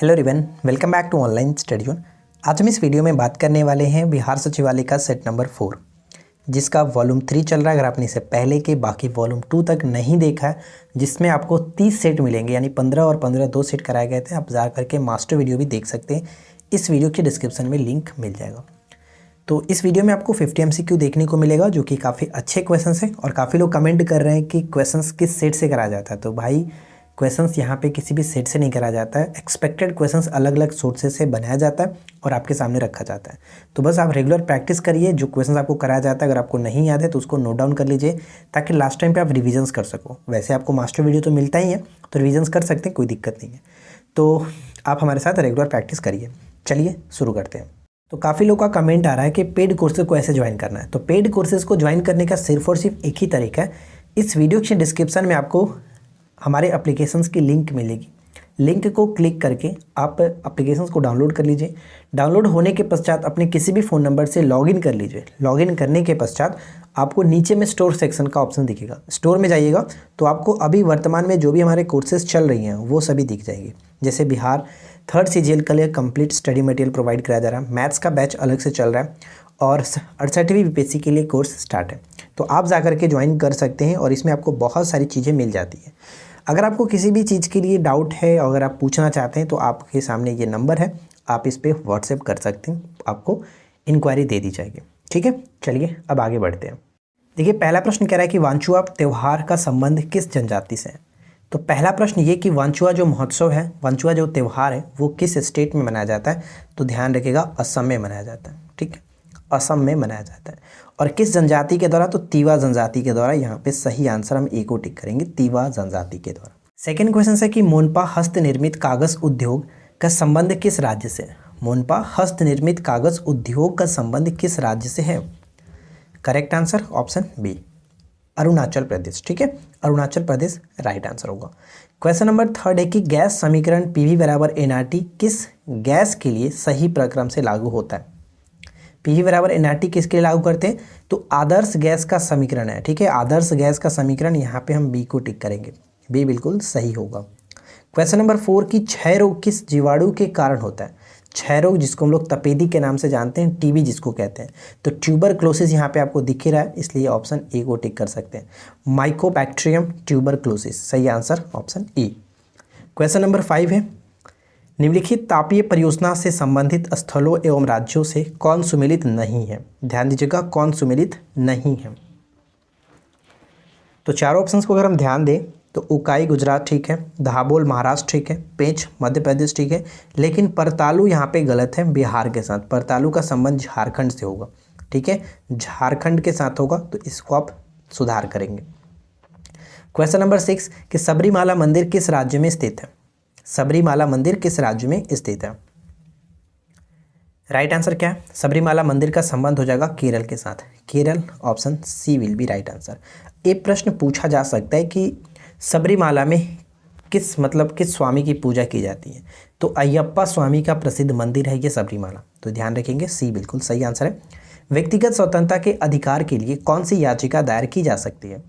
Hello everyone, welcome back to online study zone. आज हम इस वीडियो में बात करने वाले हैं बिहार सचिवालय का सेट नंबर 4, जिसका वॉल्यूम 3 चल रहा है। अगर आपने इससे पहले के बाकी वॉल्यूम 2 तक नहीं देखा है, जिसमें आपको 30 सेट मिलेंगे, यानी 15 और 15 2 सेट कराए गए थे। आप जा करके मास्टर वीडियो भी देख सकते हैं, इस वीडियो के डिस्क्रिप्शन में लिंक मिल जाएगा। तो इस वीडियो में आपको 50 MCQ देखने को मिलेगा, जो कि काफ़ी अच्छे क्वेश्चंस हैं। और काफ़ी लोग कमेंट कर रहे हैं कि क्वेश्चंस किस सेट से कराया जाता है। तो भाई, क्वेश्चंस यहाँ पे किसी भी सेट से नहीं कराया जाता है। एक्सपेक्टेड क्वेश्चंस अलग अलग सोर्सेज से बनाया जाता है और आपके सामने रखा जाता है। तो बस आप रेगुलर प्रैक्टिस करिए। जो क्वेश्चंस आपको कराया जाता है, अगर आपको नहीं याद है तो उसको नोट डाउन कर लीजिए, ताकि लास्ट टाइम पे आप रिविजन्स कर सको। वैसे आपको मास्टर वीडियो तो मिलता ही है, तो रिविजन्स कर सकते हैं, कोई दिक्कत नहीं है। तो आप हमारे साथ रेगुलर प्रैक्टिस करिए। चलिए शुरू करते हैं। तो काफ़ी लोगों का कमेंट आ रहा है कि पेड कोर्सेज को ऐसे ज्वाइन करना है। तो पेड कोर्सेज को ज्वाइन करने का सिर्फ और सिर्फ एक ही तरीका है। इस वीडियो के डिस्क्रिप्शन में आपको हमारे एप्लीकेशंस की लिंक मिलेगी। लिंक को क्लिक करके आप एप्लीकेशंस को डाउनलोड कर लीजिए। डाउनलोड होने के पश्चात अपने किसी भी फ़ोन नंबर से लॉगिन कर लीजिए। लॉगिन करने के पश्चात आपको नीचे में स्टोर सेक्शन का ऑप्शन दिखेगा। स्टोर में जाइएगा तो आपको अभी वर्तमान में जो भी हमारे कोर्सेज चल रही हैं वो सभी दिख जाएंगे। जैसे बिहार 3rd CGL के लिए कंप्लीट स्टडी मटेरियल प्रोवाइड कराया जा रहा है। मैथ्स का बैच अलग से चल रहा है और 68वीं BPSC के लिए कोर्स स्टार्ट है। तो आप जा करके ज्वाइन कर सकते हैं और इसमें आपको बहुत सारी चीज़ें मिल जाती हैं। अगर आपको किसी भी चीज़ के लिए डाउट है, अगर आप पूछना चाहते हैं, तो आपके सामने ये नंबर है, आप इस पर व्हाट्सएप कर सकते हैं, आपको इंक्वायरी दे दी जाएगी। ठीक है, चलिए अब आगे बढ़ते हैं। देखिए, पहला प्रश्न कह रहा है कि वांचुआ त्यौहार का संबंध किस जनजाति से है। तो पहला प्रश्न ये कि वांचुआ जो महोत्सव है, वांचुआ जो त्यौहार है, वो किस स्टेट में मनाया जाता है। तो ध्यान रखिएगा, असम में मनाया जाता है। ठीक है, असम में मनाया जाता है। और किस जनजाति के द्वारा, तो तीवा जनजाति के द्वारा। यहाँ पे सही आंसर हम ए को टिक करेंगे, तीवा जनजाति के द्वारा। सेकंड क्वेश्चन है कि मोनपा हस्त निर्मित कागज उद्योग का संबंध किस राज्य से है। मोनपा हस्त निर्मित कागज उद्योग का संबंध किस राज्य से है। Correct answer option B, Arunachal Pradesh. ठीक है, अरुणाचल प्रदेश राइट आंसर होगा। क्वेश्चन नंबर 3 है कि गैस समीकरण PV = nRT किस गैस के लिए सही प्रक्रम से लागू होता है। PV = nRT किसके लिए लागू करते हैं, तो आदर्श गैस का समीकरण है। ठीक है, आदर्श गैस का समीकरण, यहाँ पे हम बी को टिक करेंगे, बी बिल्कुल सही होगा। क्वेश्चन नंबर 4 की क्षय रोग किस जीवाणु के कारण होता है। क्षय रोग, जिसको हम लोग तपेदी के नाम से जानते हैं, TB जिसको कहते हैं। तो ट्यूबरक्लोसिस यहाँ पे आपको दिख ही रहा है, इसलिए ऑप्शन ए को टिक कर सकते हैं, माइकोबैक्टीरियम ट्यूबरक्लोसिस। सही answer option A. Question number 5 है, निम्नलिखित तापीय परियोजना से संबंधित स्थलों एवं राज्यों से कौन सुमेलित नहीं है। ध्यान दीजिएगा, कौन सुमेलित नहीं है। तो चारों ऑप्शंस को अगर हम ध्यान दें तो उकाई गुजरात ठीक है, धाबोल महाराष्ट्र ठीक है, पेंच मध्य प्रदेश ठीक है, लेकिन परतालू यहाँ पे गलत है बिहार के साथ। परतालू का संबंध झारखंड से होगा। ठीक है, झारखंड के साथ होगा, तो इसको आप सुधार करेंगे। क्वेश्चन नंबर 6 कि सबरीमाला मंदिर किस राज्य में स्थित है। सबरीमाला मंदिर किस राज्य में स्थित है। राइट आंसर क्या है, सबरीमाला मंदिर का संबंध हो जाएगा केरल के साथ। Kerala option C will be right answer. एक प्रश्न पूछा जा सकता है कि सबरीमाला में किस स्वामी की पूजा की जाती है। तो अयप्पा स्वामी का प्रसिद्ध मंदिर है ये सबरीमाला। तो ध्यान रखेंगे, सी बिल्कुल सही आंसर है। व्यक्तिगत स्वतंत्रता के अधिकार के लिए कौन सी याचिका दायर की जा सकती है।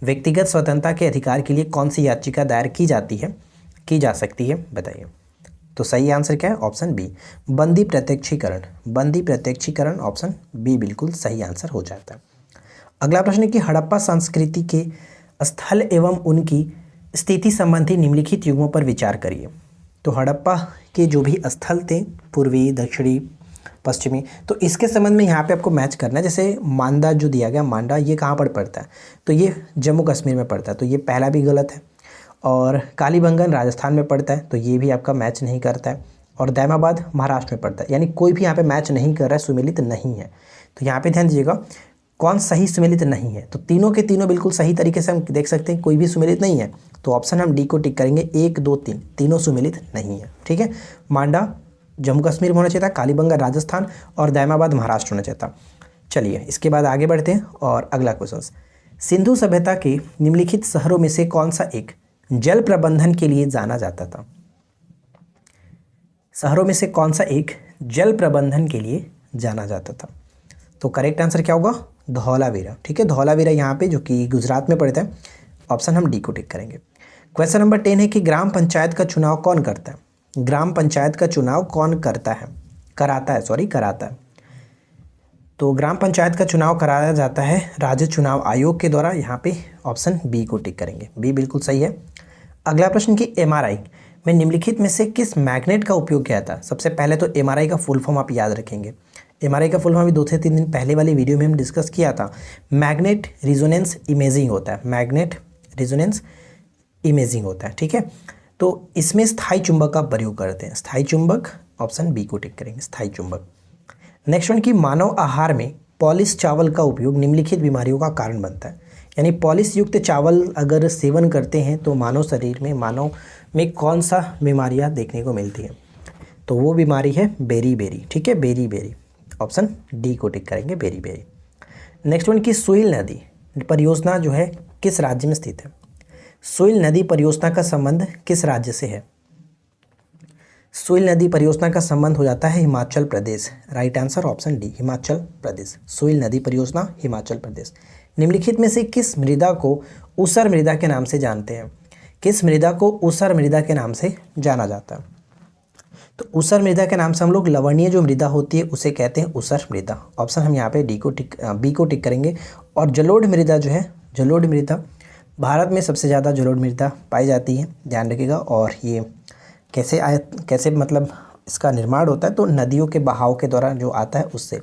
व्यक्तिगत स्वतंत्रता के अधिकार के लिए कौन सी याचिका दायर की जा सकती है बताइए। तो सही आंसर क्या है, ऑप्शन बी, बंदी प्रत्यक्षीकरण। बंदी प्रत्यक्षीकरण ऑप्शन बी बिल्कुल सही आंसर हो जाता है। अगला प्रश्न है कि हड़प्पा संस्कृति के स्थल एवं उनकी स्थिति संबंधी निम्नलिखित युगों पर विचार करिए। तो हड़प्पा के जो भी स्थल थे, पूर्वी, दक्षिणी, पश्चिमी, तो इसके संबंध में यहाँ पे आपको मैच करना है। जैसे मांडा जो दिया गया, मांडा ये कहाँ पर पड़ता है, तो ये जम्मू कश्मीर में पड़ता है, तो ये पहला भी गलत है। और कालीबंगन राजस्थान में पड़ता है, तो ये भी आपका मैच नहीं करता है। और दैमाबाद महाराष्ट्र में पड़ता है, यानी कोई भी यहाँ पे मैच नहीं कर रहा है, सुमेलित नहीं है। तो यहाँ पे ध्यान दीजिएगा, कौन सही सुमेलित नहीं है। तो तीनों के तीनों बिल्कुल सही तरीके से हम देख सकते हैं, कोई भी सुमेलित नहीं है। तो ऑप्शन हम डी को टिक करेंगे, 1 2 3 तीनों सुमेलित नहीं है। ठीक है, मांडा जम्मू कश्मीर में होना चाहिए था, कालीबंगन राजस्थान और दैमाबाद महाराष्ट्र होना चाहिए था। चलिए इसके बाद आगे बढ़ते हैं और अगला क्वेश्चन, सिंधु सभ्यता के निम्नलिखित शहरों में से कौन सा एक जल प्रबंधन के लिए जाना जाता था। शहरों में से कौन सा एक जल प्रबंधन के लिए जाना जाता था। तो करेक्ट आंसर क्या होगा, धौलावीरा। ठीक है, धौलावीरा यहाँ पे जो कि गुजरात में पड़ता है। ऑप्शन हम डी को टिक करेंगे। क्वेश्चन नंबर 10 है कि ग्राम पंचायत का चुनाव कौन करता है। ग्राम पंचायत का चुनाव कौन कराता है। तो ग्राम पंचायत का चुनाव कराया जाता है राज्य चुनाव आयोग के द्वारा। यहाँ पे ऑप्शन बी को टिक करेंगे, बी बिल्कुल सही है। अगला प्रश्न कि एमआरआई में निम्नलिखित में से किस मैग्नेट का उपयोग किया था। सबसे पहले तो एमआरआई का फुल फॉर्म आप याद रखेंगे। एमआरआई का फुल फॉर्म अभी 2 से 3 दिन पहले वाली वीडियो में हम डिस्कस किया था। मैग्नेट रिजोनेंस इमेजिंग होता है, मैग्नेट रिजोनेंस इमेजिंग होता है, ठीक है। तो इसमें स्थायी चुंबक का प्रयोग करते हैं, स्थायी चुंबक, ऑप्शन बी को टिक करेंगे, स्थायी चुंबक। नेक्स्ट वन कि मानव आहार में पॉलिश चावल का उपयोग निम्नलिखित बीमारियों का कारण बनता है। यानी पॉलिश युक्त चावल अगर सेवन करते हैं तो मानव में कौन सा बीमारियां देखने को मिलती हैं, तो वो बीमारी है बेरी, ठीक है, बेरी, ऑप्शन डी को टिक करेंगे, बेरी। नेक्स्ट वन कि सुइल नदी परियोजना जो है किस राज्य में स्थित है। सुइल नदी परियोजना का संबंध किस राज्य से है। सुइल नदी परियोजना का संबंध हो जाता है Himachal Pradesh. Right answer option D, Himachal Pradesh. सुइल नदी परियोजना हिमाचल प्रदेश। निम्नलिखित में से किस मृदा को ऊसर मृदा के नाम से जानते हैं। किस मृदा को ऊसर मृदा के नाम से जाना जाता है। तो ऊसर मृदा के नाम से हम लोग लवणीय जो मृदा होती है उसे कहते हैं ऊसर मृदा। ऑप्शन हम यहाँ पे बी को टिक करेंगे। और जलोढ़ मृदा जो है, जलोढ़ मृदा भारत में सबसे ज़्यादा जलोढ़ मृदा पाई जाती है, ध्यान रखिएगा। और ये कैसे मतलब इसका निर्माण होता है, तो नदियों के बहाव के दौरान जो आता है उससे।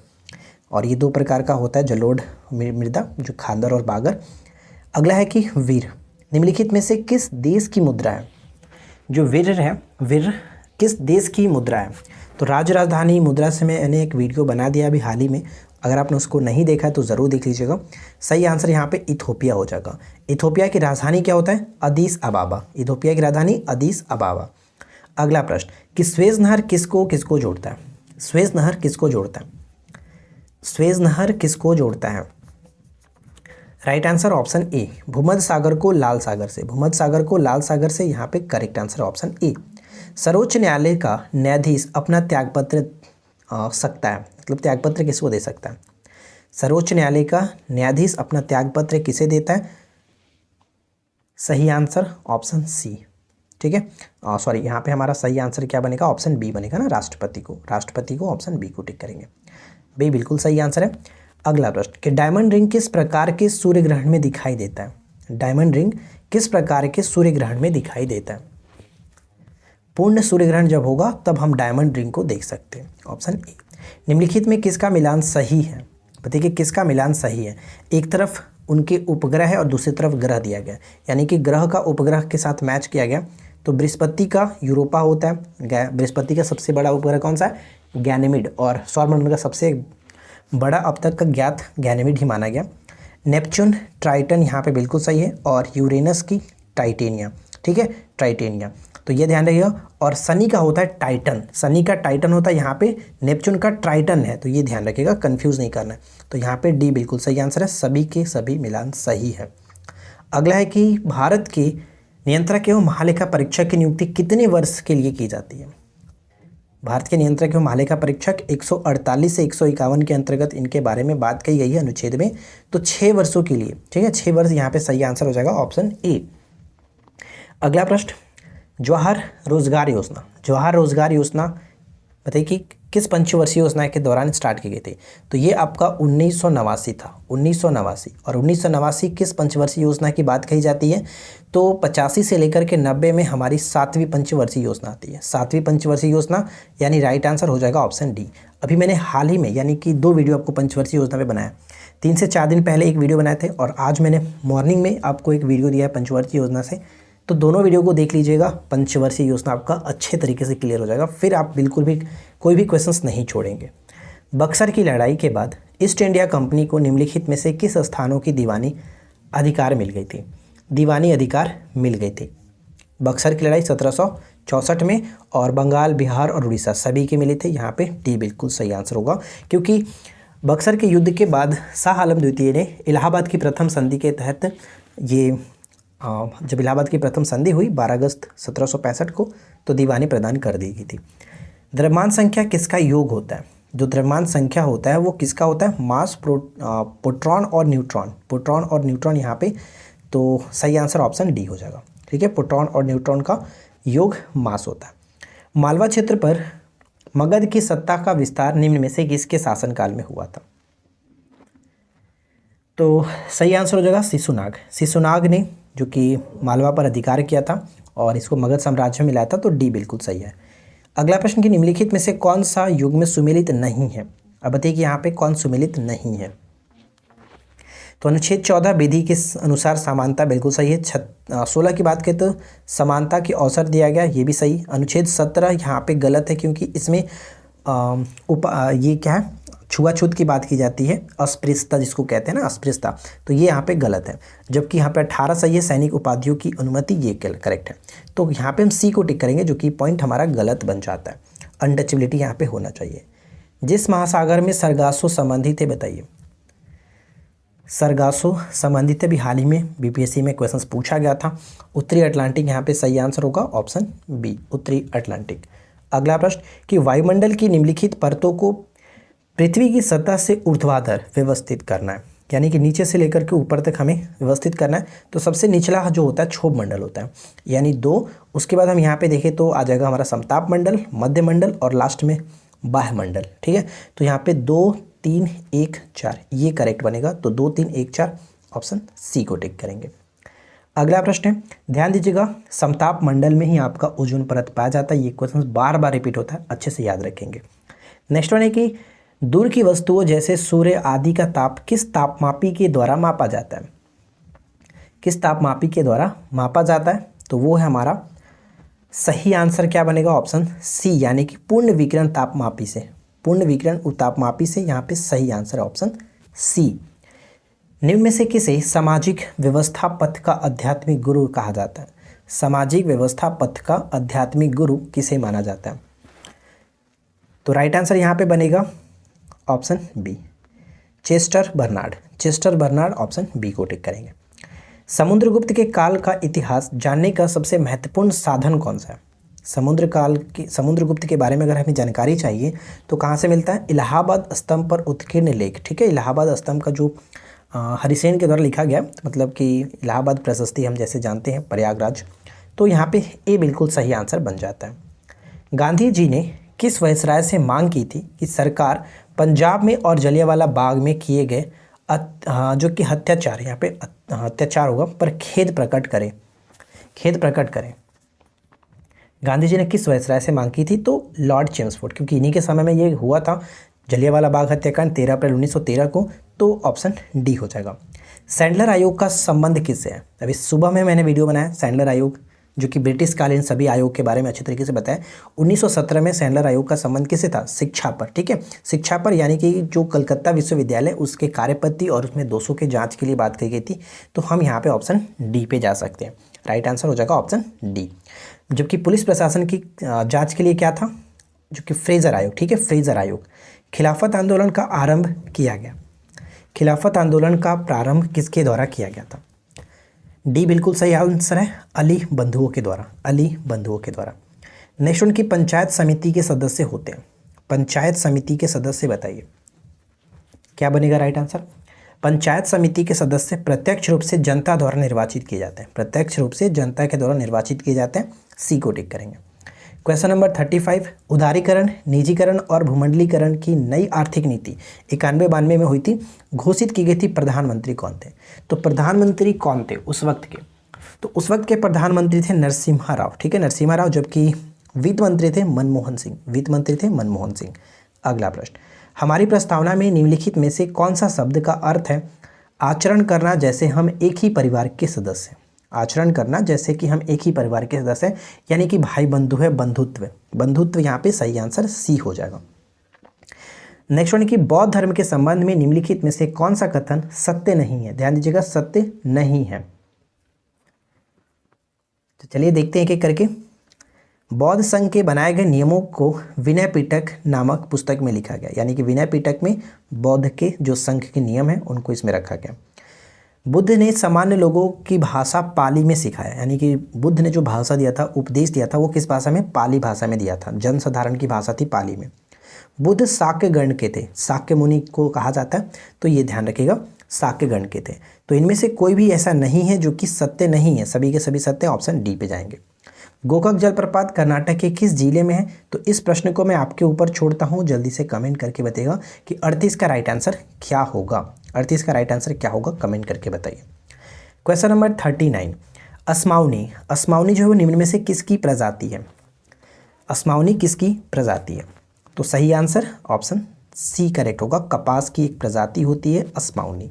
और ये 2 प्रकार का होता है जलोढ़ मृदा, जो खादर और बागर। अगला है कि वीर निम्नलिखित में से किस देश की मुद्रा है। जो वीर है, वीर किस देश की मुद्रा है। तो राजधानी मुद्रा से मैंने एक वीडियो बना दिया अभी हाल ही में, अगर आपने उसको नहीं देखा है तो ज़रूर देख लीजिएगा। सही आंसर यहाँ पे इथोपिया हो जाएगा। इथोपिया की राजधानी क्या होता है, अदीस अबाबा। इथोपिया की राजधानी अदीस अबाबा। अगला प्रश्न कि स्वेज नहर किसको जोड़ता है। स्वेज नहर किसको जोड़ता है। स्वेज नहर किसको जोड़ता है। राइट आंसर ऑप्शन ए, भूमध्य सागर को लाल सागर से। भूमध्य सागर को लाल सागर से, यहाँ पे करेक्ट आंसर ऑप्शन ए। सर्वोच्च न्यायालय का न्यायाधीश अपना त्यागपत्र सकता है, मतलब त्यागपत्र किसको दे सकता है। सर्वोच्च न्यायालय का न्यायाधीश अपना त्यागपत्र किसे देता है। सही आंसर ऑप्शन सी, ठीक है। सॉरी, यहाँ पे हमारा सही आंसर क्या बनेगा, ऑप्शन बी बनेगा ना, राष्ट्रपति को ऑप्शन बी को टिक करेंगे। बी बिल्कुल सही आंसर है। अगला प्रश्न कि डायमंड रिंग किस प्रकार के सूर्य ग्रहण में दिखाई देता है। डायमंड रिंग किस प्रकार के सूर्य ग्रहण में दिखाई देता है। पूर्ण सूर्य ग्रहण जब होगा तब हम डायमंड रिंग को देख सकते हैं, ऑप्शन ए। निम्नलिखित में किसका मिलान सही है। बताइए किसका मिलान सही है। एक तरफ उनके उपग्रह है और दूसरी तरफ ग्रह दिया गया, यानी कि ग्रह का उपग्रह के साथ मैच किया गया। तो बृहस्पति का यूरोपा होता है, बृहस्पति का सबसे बड़ा उपग्रह कौन सा है, गैनेमिड। और सौरमंडल का सबसे बड़ा अब तक का ज्ञात गैनेमिड ही माना गया। नेपच्यून, ट्राइटन यहाँ पे बिल्कुल सही है। और यूरेनस की टाइटेनिया, ठीक है, टाइटेनिया, तो ये ध्यान रखिएगा। और शनि का होता है टाइटन, शनि का टाइटन होता है, यहाँ पे नेपच्यून का ट्राइटन है, तो ये ध्यान रखिएगा, कंफ्यूज नहीं करना है। तो यहाँ पे डी बिल्कुल सही आंसर है, सभी के सभी मिलान सही है। अगला है कि भारत के नियंत्रक एवं महालेखा परीक्षक की नियुक्ति कितने वर्ष के लिए की जाती है। भारत के नियंत्रक एवं महालेखा परीक्षक 148 से 151 के अंतर्गत इनके बारे में बात कही गई है अनुच्छेद में, तो 6 वर्षों के लिए, ठीक है, 6 वर्ष यहाँ पे सही आंसर हो जाएगा, ऑप्शन ए। अगला प्रश्न जवाहर रोजगार योजना। जवाहर रोजगार योजना बताइए कि किस पंचवर्षीय योजना के दौरान स्टार्ट की गई थी। तो ये आपका 1989 था, 1989। और 1989 किस पंचवर्षीय योजना की बात कही जाती है, तो 85 से लेकर के 90 में हमारी 7वीं पंचवर्षीय योजना आती है, 7वीं पंचवर्षीय योजना, यानी राइट आंसर हो जाएगा ऑप्शन डी। अभी मैंने हाल ही में यानी कि 2 वीडियो आपको पंचवर्षीय योजना पे बनाया, 3 से 4 दिन पहले एक वीडियो बनाए थे और आज मैंने मॉर्निंग में आपको एक वीडियो दिया है पंचवर्षीय योजना से। तो दोनों वीडियो को देख लीजिएगा, पंचवर्षीय योजना आपका अच्छे तरीके से क्लियर हो जाएगा, फिर आप बिल्कुल भी कोई भी क्वेश्चंस नहीं छोड़ेंगे। बक्सर की लड़ाई के बाद ईस्ट इंडिया कंपनी को निम्नलिखित में से किस स्थानों की दीवानी अधिकार मिल गई थी। दीवानी अधिकार मिल गई थी। बक्सर की लड़ाई 1764 में, और बंगाल, बिहार और उड़ीसा सभी के मिले थे। यहाँ पे डी बिल्कुल सही आंसर होगा, क्योंकि बक्सर के युद्ध के बाद शाह आलम द्वितीय ने इलाहाबाद की प्रथम संधि के तहत ये जब इलाहाबाद की प्रथम संधि हुई 12 अगस्त 1765 को, तो दीवानी प्रदान कर दी गई थी। द्रव्यमान संख्या किसका योग होता है। जो द्रव्यमान संख्या होता है वो किसका होता है, मास, प्रोटॉन और न्यूट्रॉन। प्रोटॉन और न्यूट्रॉन यहाँ पे, तो सही आंसर ऑप्शन डी हो जाएगा, ठीक है। प्रोटॉन और न्यूट्रॉन का योग मास होता है। मालवा क्षेत्र पर मगध की सत्ता का विस्तार निम्न में से किसके शासनकाल में हुआ था? तो सही आंसर हो जाएगा शिशुनाग। शिशुनाग ने जो कि मालवा पर अधिकार किया था और इसको मगध साम्राज्य में मिलाया था, तो डी बिल्कुल सही है। अगला प्रश्न कि निम्नलिखित में से कौन सा युग में सुमेलित नहीं है? अब बताइए कि यहाँ पे कौन सुमेलित नहीं है। तो अनुच्छेद 14 विधि के अनुसार समानता बिल्कुल सही है। 16 की बात करें तो समानता के अवसर दिया गया, ये भी सही। अनुच्छेद 17 यहाँ पे गलत है क्योंकि इसमें ये क्या है, छुआछूत की बात की जाती है, अस्पृश्यता जिसको कहते हैं ना, अस्पृश्यता, तो ये यहाँ पे गलत है। जबकि यहाँ पे 18 सही है, सैनिक उपाधियों की अनुमति, ये करेक्ट है। तो यहाँ पे हम सी को टिक करेंगे, जो कि पॉइंट हमारा गलत बन जाता है। अनटचेबिलिटी यहाँ पे होना चाहिए। जिस महासागर में सरगासो संबंधित है, बताइए। सरगासो संबंधित है, भी हाल ही में बीपीएससी में क्वेश्चंस पूछा गया था। उत्तरी अटलांटिक यहाँ पे सही आंसर होगा, ऑप्शन बी, उत्तरी अटलांटिक। अगला प्रश्न कि वायुमंडल की निम्नलिखित परतों को पृथ्वी की सतह से ऊर्ध्वाधर व्यवस्थित करना है, यानी कि नीचे से लेकर के ऊपर तक हमें व्यवस्थित करना है। तो सबसे निचला जो होता है क्षोभ मंडल होता है, यानी 2। उसके बाद हम यहाँ पे देखें तो आ जाएगा हमारा समताप मंडल, मध्य मंडल और लास्ट में बाह्य मंडल, ठीक है। तो यहाँ पे 2, 3, 1, 4 ये करेक्ट बनेगा। तो 2, 3, 1, 4 ऑप्शन सी को टिक करेंगे। अगला प्रश्न है, ध्यान दीजिएगा, समताप मंडल में ही आपका ओजोन परत पाया जाता है। ये क्वेश्चन बार बार रिपीट होता है, अच्छे से याद रखेंगे। नेक्स्ट वन है कि दूर की वस्तुओं जैसे सूर्य आदि का ताप किस तापमापी के द्वारा मापा जाता है? किस तापमापी के द्वारा मापा जाता है? तो वो है हमारा सही आंसर क्या बनेगा, ऑप्शन सी, यानी कि पूर्ण विकिरण तापमापी से। पूर्ण विकिरण तापमापी से यहाँ पे सही आंसर है ऑप्शन सी। निम्न में से किसे सामाजिक व्यवस्था पथ का आध्यात्मिक गुरु कहा जाता है? सामाजिक व्यवस्था पथ का आध्यात्मिक गुरु किसे माना जाता है? तो राइट आंसर यहाँ पे बनेगा option B, Chester Barnard. Chester Barnard, option B को टिक करेंगे। समुद्रगुप्त के काल का इतिहास जानने का सबसे महत्वपूर्ण साधन कौन सा है? समुद्रगुप्त के बारे में अगर हमें जानकारी चाहिए तो कहाँ से मिलता है? इलाहाबाद स्तंभ पर उत्कीर्ण लेख, ठीक है। इलाहाबाद स्तंभ का जो हरिसेन के द्वारा लिखा गया, मतलब कि इलाहाबाद प्रशस्ति हम जैसे जानते हैं, प्रयागराज। तो यहाँ पे ए बिल्कुल सही आंसर बन जाता है। गांधी जी ने किस वायसराय से मांग की थी कि सरकार पंजाब में और जलियांवाला बाग में किए गए जो कि अत्याचार, यहाँ पे अत्याचार होगा, पर खेद प्रकट करे? खेद प्रकट करें। गांधी जी ने किस वायसराय से मांग की थी? तो लॉर्ड चेम्सफोर्ड, क्योंकि इन्हीं के समय में ये हुआ था जलियांवाला बाग हत्याकांड 13 अप्रैल 1913 को। तो ऑप्शन डी हो जाएगा। सैंडलर आयोग का संबंध किससे है? अभी सुबह में मैंने वीडियो बनाया सैंडलर आयोग, जो कि ब्रिटिश कालीन सभी आयोग के बारे में अच्छे तरीके से बताया। 1917 में सैंडलर आयोग का संबंध किससे था? शिक्षा पर, ठीक है। शिक्षा पर, यानी कि जो कलकत्ता विश्वविद्यालय उसके कार्यपद्धति और उसमें दोषों के जांच के लिए बात की गई थी। तो हम यहाँ पे ऑप्शन डी पे जा सकते हैं। राइट आंसर हो जाएगा ऑप्शन डी। जबकि पुलिस प्रशासन की जाँच के लिए क्या था? जो कि फ्रेजर आयोग, ठीक है, फ्रेजर आयोग। खिलाफत आंदोलन का आरंभ किया गया। खिलाफत आंदोलन का प्रारंभ किसके द्वारा किया गया था? डी बिल्कुल सही आंसर है, अली बंधुओं के द्वारा। अली बंधुओं के द्वारा। नेक्स्ट उनकी पंचायत समिति के सदस्य होते हैं। पंचायत समिति के सदस्य बताइए क्या बनेगा राइट आंसर? पंचायत समिति के सदस्य प्रत्यक्ष रूप से जनता द्वारा निर्वाचित किए जाते हैं। प्रत्यक्ष रूप से जनता के द्वारा निर्वाचित किए जाते हैं। सी को टिक करेंगे। क्वेश्चन नंबर 35, उदारीकरण, निजीकरण और भूमंडलीकरण की नई आर्थिक नीति 91-92 में हुई थी, घोषित की गई थी। प्रधानमंत्री कौन थे? तो प्रधानमंत्री कौन थे उस वक्त के? तो उस वक्त के प्रधानमंत्री थे नरसिम्हा राव, ठीक है, नरसिम्हा राव। जबकि वित्त मंत्री थे मनमोहन सिंह। वित्त मंत्री थे मनमोहन सिंह। अगला प्रश्न, हमारी प्रस्तावना में निम्नलिखित में से कौन सा शब्द का अर्थ है आचरण करना जैसे हम एक ही परिवार के सदस्य हैं? आचरण करना जैसे कि हम एक ही परिवार के सदस्य हैं, यानी कि भाई बंधु है, बंधुत्व। बंधुत्व यहाँ पे सही आंसर सी हो जाएगा। नेक्स्ट वन की बौद्ध धर्म के संबंध में निम्नलिखित में से कौन सा कथन सत्य नहीं है? ध्यान दीजिएगा, सत्य नहीं है। तो चलिए देखते हैं एक एक करके। बौद्ध संघ के बनाए गए नियमों को विनय पिटक नामक पुस्तक में लिखा गया, यानी कि विनय पिटक में बौद्ध के जो संघ के नियम हैं उनको इसमें रखा गया। बुद्ध ने सामान्य लोगों की भाषा पाली में सिखाया, यानी कि बुद्ध ने जो भाषा दिया था, उपदेश दिया था, वो किस भाषा में? पाली भाषा में दिया था। जनसाधारण की भाषा थी पाली में। बुद्ध शाक्य गण के थे, शाक्य मुनि को कहा जाता है, तो ये ध्यान रखिएगा, शाक्य गण के थे। तो इनमें से कोई भी ऐसा नहीं है जो कि सत्य नहीं है, सभी के सभी सत्य। ऑप्शन डी पे जाएंगे। गोकाक जलप्रपात कर्नाटक के किस जिले में है? तो इस प्रश्न को मैं आपके ऊपर छोड़ता हूँ, जल्दी से कमेंट करके बताइएगा कि 38 का राइट आंसर क्या होगा। 38 का राइट आंसर क्या होगा, कमेंट करके बताइए। Question number 39, असमाउनी। असमाउनी जो है वो निम्न में से किसकी प्रजाति है? असमाउनी किसकी प्रजाति है? तो सही आंसर ऑप्शन सी करेक्ट होगा, कपास की एक प्रजाति होती है असमाउनी।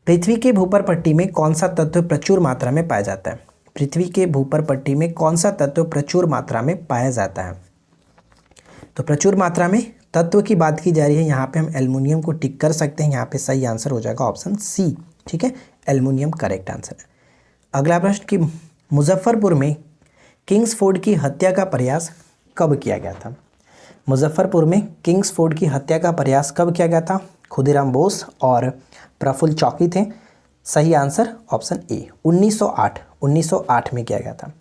पृथ्वी के भूपर पट्टी में कौन सा तत्व प्रचुर मात्रा में पाया जाता है? पृथ्वी के भूपर पट्टी में कौन सा तत्व प्रचुर मात्रा में पाया जाता है? तो प्रचुर मात्रा में तत्व की बात की जा रही है, यहाँ पे हम एल्युमिनियम को टिक कर सकते हैं, यहाँ पे सही आंसर हो जाएगा ऑप्शन सी। ठीक है, एल्युमिनियम करेक्ट आंसर है। अगला प्रश्न कि मुजफ्फरपुर में किंग्सफोर्ड की हत्या का प्रयास कब किया गया था? मुजफ्फरपुर में किंग्सफोर्ड की हत्या का प्रयास कब किया गया था? खुदीराम बोस और प्रफुल्ल चौकी थे। सही आंसर ऑप्शन ए 1908 में किया गया था।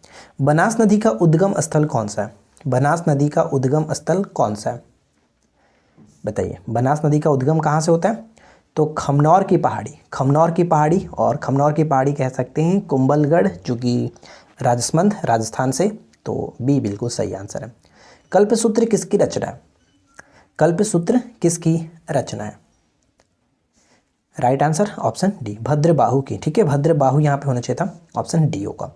बनास नदी का उद्गम स्थल कौन सा है? बनास नदी का उद्गम स्थल कौन सा है, बताइए। बनास नदी का उद्गम कहाँ से होता है? तो खमनौर की पहाड़ी, खमनौर की पहाड़ी, और खमनौर की पहाड़ी कह सकते हैं कुंभलगढ़ जो कि राजसमंद राजस्थान से, तो बी बिल्कुल सही आंसर है। कल्पसूत्र किसकी रचना है? कल्पसूत्र किसकी रचना है? Right answer option D Bhadrabahu की। ठीक है, भद्रबाहु यहाँ पे होना चाहिए था, ऑप्शन डी होगा।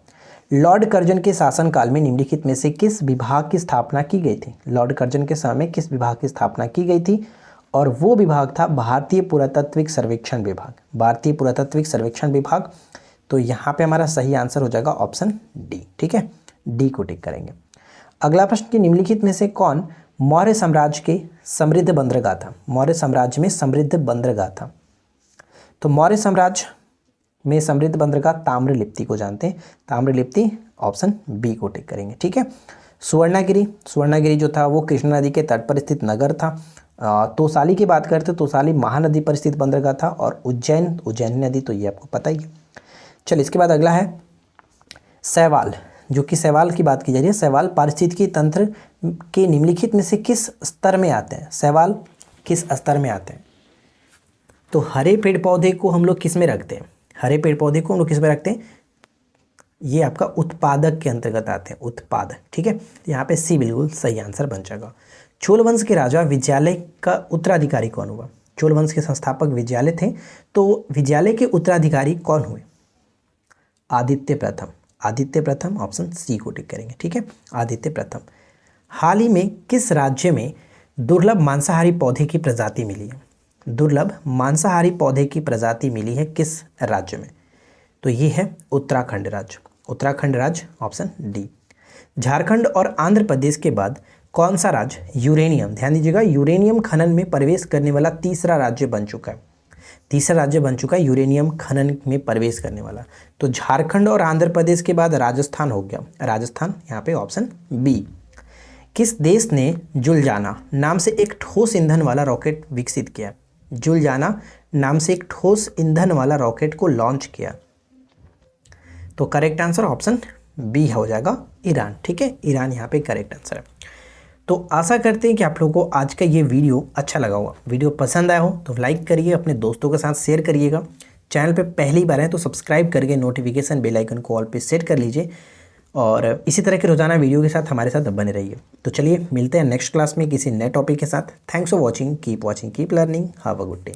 लॉर्ड कर्जन के शासनकाल में निम्नलिखित में से किस विभाग की स्थापना की गई थी? लॉर्ड कर्जन के समय में किस विभाग की स्थापना की गई थी? और वो विभाग था भारतीय पुरातात्विक सर्वेक्षण विभाग। भारतीय पुरातात्विक सर्वेक्षण विभाग। तो यहाँ पे हमारा सही आंसर हो जाएगा ऑप्शन डी। ठीक है, डी को टिक करेंगे। अगला प्रश्न कि निम्नलिखित में से कौन मौर्य साम्राज्य के समृद्ध बंदरगाह था? मौर्य साम्राज्य में समृद्ध बंदरगाह था। तो मौर्य साम्राज्य में समृद्ध बंदरगाह ताम्रलिप्ति को जानते हैं, ताम्रलिप्ति, ऑप्शन बी को टिक करेंगे। ठीक है, सुवर्णागिरी, सुवर्णागिरी जो था वो कृष्णा नदी के तट पर स्थित नगर था। तोसाली की बात करते तोसाली महानदी पर स्थित बंदरगाह था। और उज्जैन, उज्जैनी नदी, तो ये आपको पता ही है। चलिए इसके बाद अगला है शैवाल, जो कि शैवाल की बात की जा रही है। शैवाल पारिस्थितिकी तंत्र के निम्नलिखित में से किस स्तर में आते हैं? शैवाल किस स्तर में आते हैं? तो हरे पेड़ पौधे को हम लोग किस में रखते हैं? हरे पेड़ पौधे को हम लोग किस में रखते हैं? ये आपका उत्पादक के अंतर्गत आते हैं, उत्पादक। ठीक है, यहाँ पे सी बिल्कुल सही आंसर बन जाएगा। चोल वंश के राजा विजयालय का उत्तराधिकारी कौन हुआ? चोल वंश के संस्थापक विजयालय थे, तो विजयालय के उत्तराधिकारी कौन हुए? आदित्य प्रथम। आदित्य प्रथम, ऑप्शन सी को टिक करेंगे। ठीक है, आदित्य प्रथम। हाल ही में किस राज्य में दुर्लभ मांसाहारी पौधे की प्रजाति मिली है? दुर्लभ मांसाहारी पौधे की प्रजाति मिली है किस राज्य में? तो ये है उत्तराखंड राज्य। उत्तराखंड राज्य, ऑप्शन डी। झारखंड और आंध्र प्रदेश के बाद कौन सा राज्य यूरेनियम, ध्यान दीजिएगा, यूरेनियम खनन में प्रवेश करने वाला तीसरा राज्य बन चुका है? तीसरा राज्य बन चुका है यूरेनियम खनन में प्रवेश करने वाला। तो झारखंड और आंध्र प्रदेश के बाद राजस्थान हो गया, राजस्थान, यहाँ पे ऑप्शन बी। किस देश ने जुलजाना नाम से एक ठोस ईंधन वाला रॉकेट विकसित किया? जुलजाना नाम से एक ठोस ईंधन वाला रॉकेट को लॉन्च किया। तो करेक्ट आंसर ऑप्शन बी हो जाएगा, ईरान। ठीक है, ईरान यहाँ पे करेक्ट आंसर है। तो आशा करते हैं कि आप लोगों को आज का ये वीडियो अच्छा लगा होगा। वीडियो पसंद आया हो तो लाइक करिए, अपने दोस्तों के साथ शेयर करिएगा। चैनल पे पहली बार है तो सब्सक्राइब करके नोटिफिकेशन बेल आइकन को ऑल पे सेट कर लीजिए, और इसी तरह के रोजाना वीडियो के साथ हमारे साथ बने रहिए। तो चलिए मिलते हैं नेक्स्ट क्लास में किसी नए टॉपिक के साथ। Thanks for watching, keep learning, have a good day.